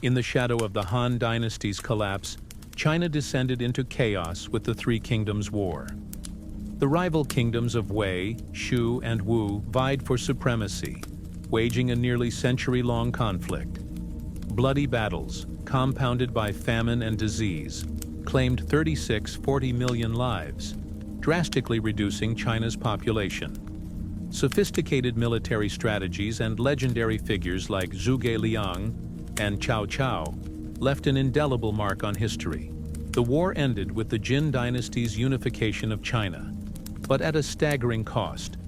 In the shadow of the Han dynasty's collapse, China descended into chaos with the Three Kingdoms War. The rival kingdoms of Wei, Shu, and Wu vied for supremacy, waging a nearly century-long conflict. Bloody battles, compounded by famine and disease, claimed 40 million lives, drastically reducing China's population. Sophisticated military strategies and legendary figures like Zhuge Liang and Cao Cao left an indelible mark on history. The war ended with the Jin dynasty's unification of China, but at a staggering cost.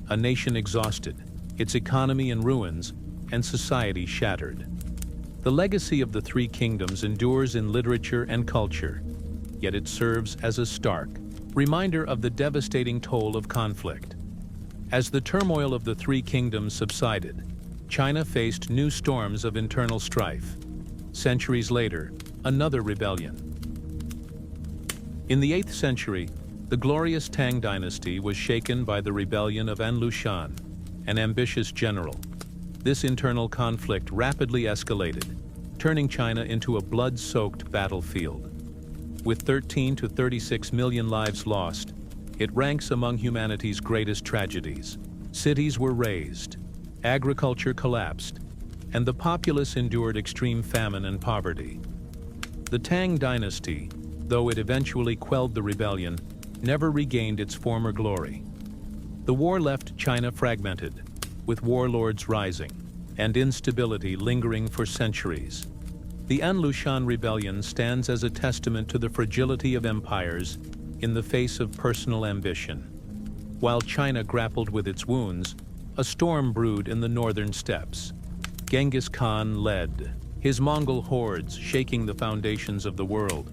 A nation exhausted, its economy in ruins, and society shattered. The legacy of the Three Kingdoms endures in literature and culture, yet it serves as a stark reminder of the devastating toll of conflict. As the turmoil of the Three Kingdoms subsided, China faced new storms of internal strife. Centuries later, another rebellion. In the 8th century, the glorious Tang dynasty was shaken by the rebellion of An Lushan, an ambitious general. This internal conflict rapidly escalated, turning China into a blood-soaked battlefield. With 13 to 36 million lives lost, it ranks among humanity's greatest tragedies. Cities were razed, agriculture collapsed, and the populace endured extreme famine and poverty. The Tang dynasty, though it eventually quelled the rebellion, never regained its former glory. The war left China fragmented, with warlords rising, and instability lingering for centuries. The An Lushan rebellion stands as a testament to the fragility of empires in the face of personal ambition. While China grappled with its wounds, a storm brewed in the northern steppes. Genghis Khan led, his Mongol hordes shaking the foundations of the world.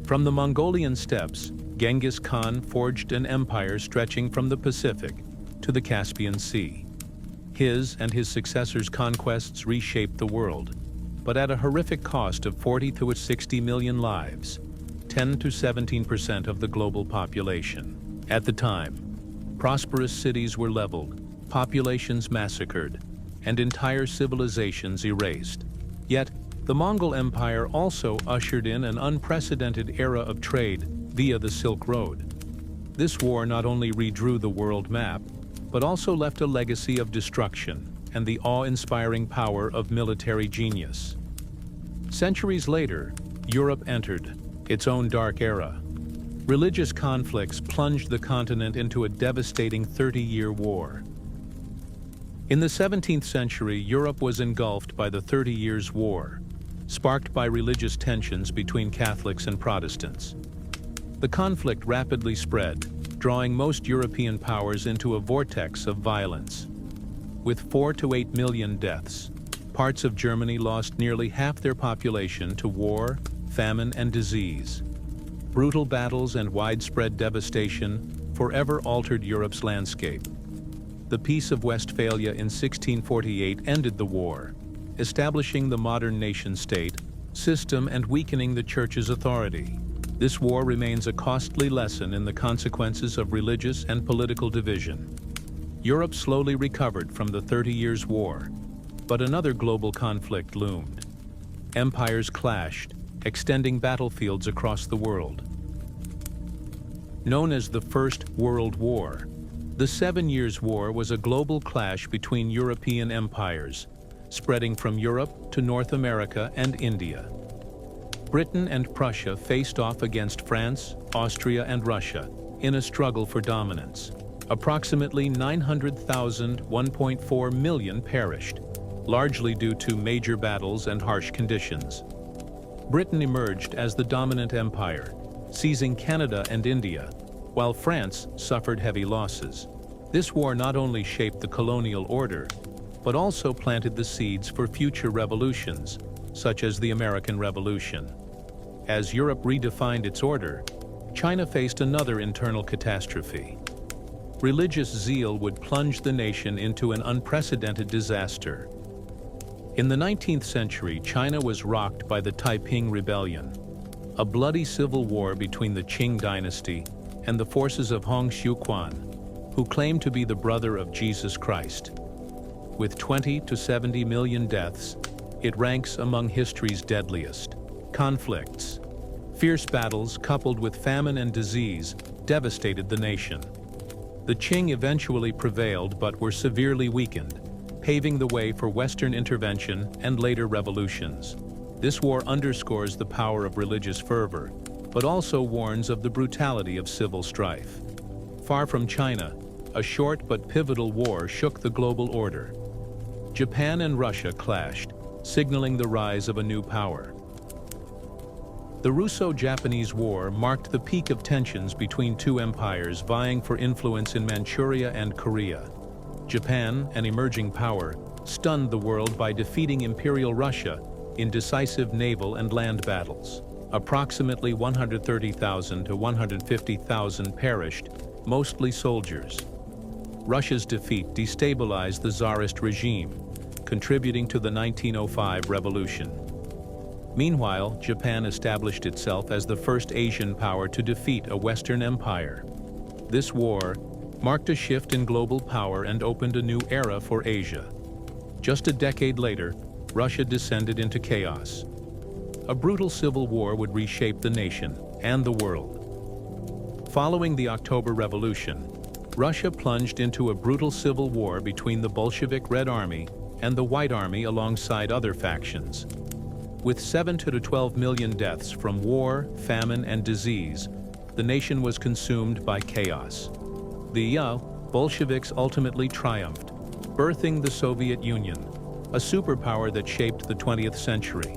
From the Mongolian steppes, Genghis Khan forged an empire stretching from the Pacific to the Caspian Sea. His and his successors' conquests reshaped the world, but at a horrific cost of 40 to 60 million lives, 10 to 17% of the global population. At the time, prosperous cities were leveled, populations massacred, and entire civilizations erased. Yet, the Mongol Empire also ushered in an unprecedented era of trade via the Silk Road. This war not only redrew the world map, but also left a legacy of destruction and the awe-inspiring power of military genius. Centuries later, Europe entered its own dark era. Religious conflicts plunged the continent into a devastating 30-year war. In the 17th century, Europe was engulfed by the 30 Years' War, sparked by religious tensions between Catholics and Protestants. The conflict rapidly spread, drawing most European powers into a vortex of violence. With 4 to 8 million deaths, parts of Germany lost nearly half their population to war, famine, and disease. Brutal battles and widespread devastation forever altered Europe's landscape. The Peace of Westphalia in 1648 ended the war, establishing the modern nation-state system and weakening the Church's authority. This war remains a costly lesson in the consequences of religious and political division. Europe slowly recovered from the 30 Years' War, but another global conflict loomed. Empires clashed, extending battlefields across the world. Known as the First World War, the 7 Years' War was a global clash between European empires, spreading from Europe to North America and India. Britain and Prussia faced off against France, Austria, and Russia in a struggle for dominance. Approximately 900,000, 1.4 million perished, largely due to major battles and harsh conditions. Britain emerged as the dominant empire, seizing Canada and India, while France suffered heavy losses. This war not only shaped the colonial order, but also planted the seeds for future revolutions, such as the American Revolution. As Europe redefined its order, China faced another internal catastrophe. Religious zeal would plunge the nation into an unprecedented disaster. In the 19th century, China was rocked by the Taiping Rebellion, a bloody civil war between the Qing dynasty and the forces of Hong Xiuquan, who claimed to be the brother of Jesus Christ. With 20 to 70 million deaths, it ranks among history's deadliest. Conflicts. Fierce battles coupled with famine and disease devastated the nation. The Qing eventually prevailed but were severely weakened, paving the way for Western intervention and later revolutions. This war underscores the power of religious fervor, but also warns of the brutality of civil strife. Far from China, a short but pivotal war shook the global order. Japan and Russia clashed, signaling the rise of a new power. The Russo-Japanese War marked the peak of tensions between two empires vying for influence in Manchuria and Korea. Japan, an emerging power, stunned the world by defeating Imperial Russia in decisive naval and land battles. Approximately 130,000 to 150,000 perished, mostly soldiers. Russia's defeat destabilized the Tsarist regime, contributing to the 1905 revolution. Meanwhile, Japan established itself as the first Asian power to defeat a Western empire. This war marked a shift in global power and opened a new era for Asia. Just a decade later, Russia descended into chaos. A brutal civil war would reshape the nation and the world. Following the October Revolution, Russia plunged into a brutal civil war between the Bolshevik Red Army and the White Army alongside other factions. With 7 to 12 million deaths from war, famine, and disease, the nation was consumed by chaos. The Bolsheviks ultimately triumphed, birthing the Soviet Union, a superpower that shaped the 20th century.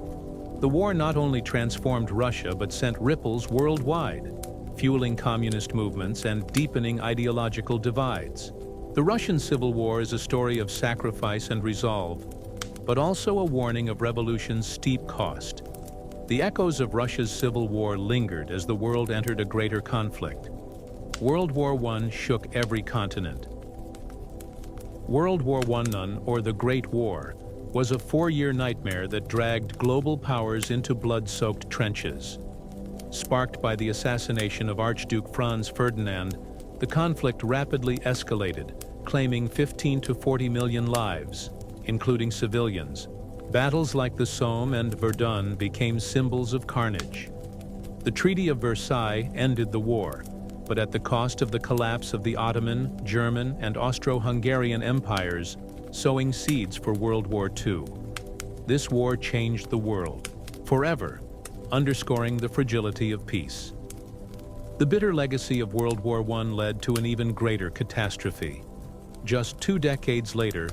The war not only transformed Russia but sent ripples worldwide, fueling communist movements and deepening ideological divides. The Russian Civil War is a story of sacrifice and resolve, but also a warning of revolution's steep cost. The echoes of Russia's civil war lingered as the world entered a greater conflict. World War I shook every continent. World War I, or the Great War, was a 4-year nightmare that dragged global powers into blood-soaked trenches. Sparked by the assassination of Archduke Franz Ferdinand, the conflict rapidly escalated, claiming 15 to 40 million lives, including civilians. Battles like the Somme and Verdun became symbols of carnage. The Treaty of Versailles ended the war, but at the cost of the collapse of the Ottoman, German, and Austro-Hungarian empires, sowing seeds for World War II. This war changed the world, forever, underscoring the fragility of peace. The bitter legacy of World War I led to an even greater catastrophe. Just 2 decades later,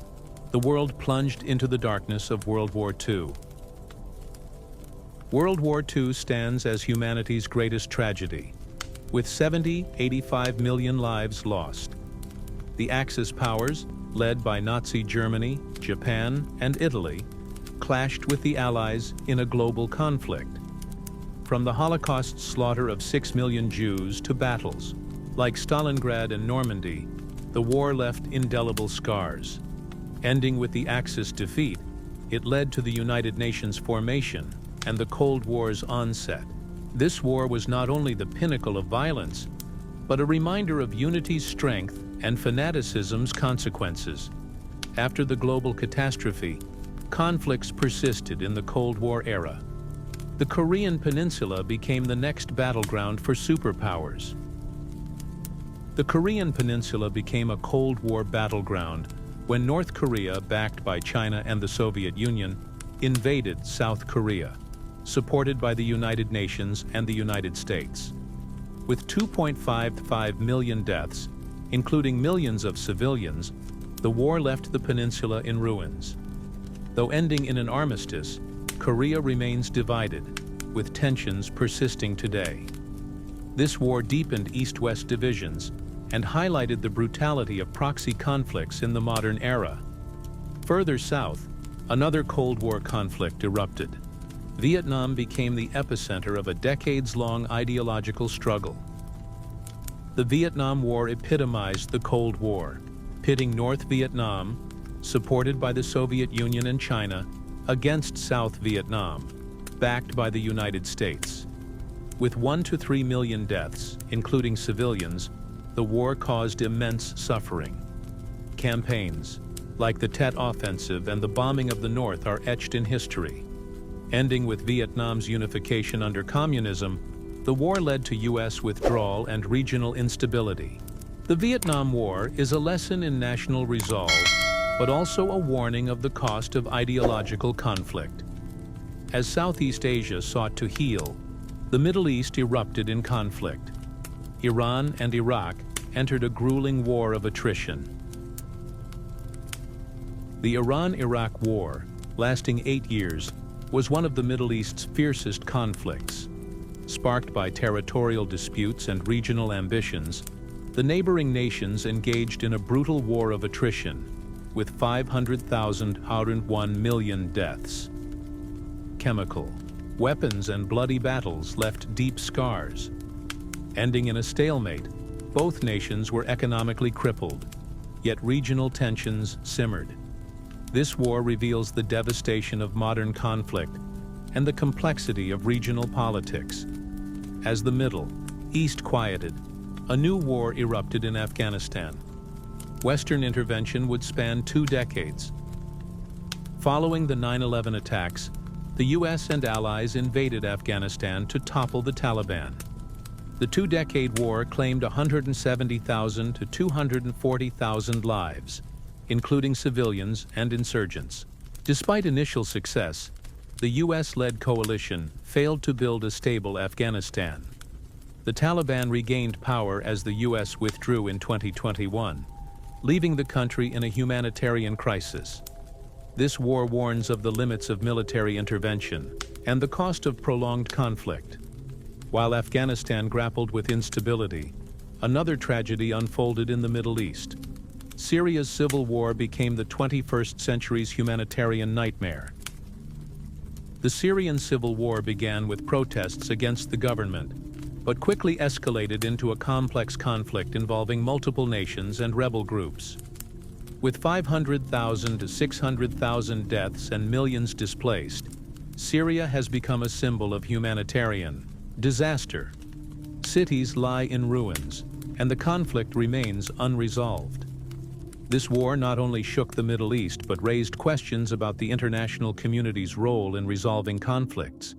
the world plunged into the darkness of World War II. World War II stands as humanity's greatest tragedy, with 85 million lives lost. The Axis powers, led by Nazi Germany, Japan, and Italy, clashed with the Allies in a global conflict. From the Holocaust's slaughter of 6 million Jews to battles, like Stalingrad and Normandy, the war left indelible scars. Ending with the Axis defeat, it led to the United Nations formation and the Cold War's onset. This war was not only the pinnacle of violence, but a reminder of unity's strength and fanaticism's consequences. After the global catastrophe, conflicts persisted in the Cold War era. The Korean Peninsula became the next battleground for superpowers. The Korean Peninsula became a Cold War battleground when North Korea, backed by China and the Soviet Union, invaded South Korea, supported by the United Nations and the United States. With 2.55 million deaths, including millions of civilians, the war left the peninsula in ruins. Though ending in an armistice, Korea remains divided, with tensions persisting today. This war deepened East-West divisions and highlighted the brutality of proxy conflicts in the modern era. Further south, another Cold War conflict erupted. Vietnam became the epicenter of a decades-long ideological struggle. The Vietnam War epitomized the Cold War, pitting North Vietnam, supported by the Soviet Union and China, against South Vietnam, backed by the United States. With 1 to 3 million deaths, including civilians, the war caused immense suffering. Campaigns. like the Tet Offensive and the bombing of the North, are etched in history. Ending with Vietnam's unification under communism, the war led to U.S. withdrawal and regional instability. The Vietnam War is a lesson in national resolve, but also a warning of the cost of ideological conflict. As Southeast Asia sought to heal, the Middle East erupted in conflict. Iran and Iraq entered a grueling war of attrition. The Iran-Iraq War, lasting 8 years, was one of the Middle East's fiercest conflicts. Sparked by territorial disputes and regional ambitions, the neighboring nations engaged in a brutal war of attrition, with 500,000 million deaths. Chemical, weapons, and bloody battles left deep scars. Ending in a stalemate, both nations were economically crippled, yet regional tensions simmered. This war reveals the devastation of modern conflict and the complexity of regional politics. As the Middle East quieted, a new war erupted in Afghanistan. Western intervention would span 2 decades. Following the 9/11 attacks, the U.S. and allies invaded Afghanistan to topple the Taliban. The 2-decade war claimed 170,000 to 240,000 lives, including civilians and insurgents. Despite initial success, the U.S.-led coalition failed to build a stable Afghanistan. The Taliban regained power as the U.S. withdrew in 2021, leaving the country in a humanitarian crisis. This war warns of the limits of military intervention and the cost of prolonged conflict. While Afghanistan grappled with instability, another tragedy unfolded in the Middle East. Syria's civil war became the 21st century's humanitarian nightmare. The Syrian civil war began with protests against the government, but quickly escalated into a complex conflict involving multiple nations and rebel groups. With 500,000 to 600,000 deaths and millions displaced, Syria has become a symbol of humanitarian disaster. Cities lie in ruins, and the conflict remains unresolved. This war not only shook the Middle East but raised questions about the international community's role in resolving conflicts.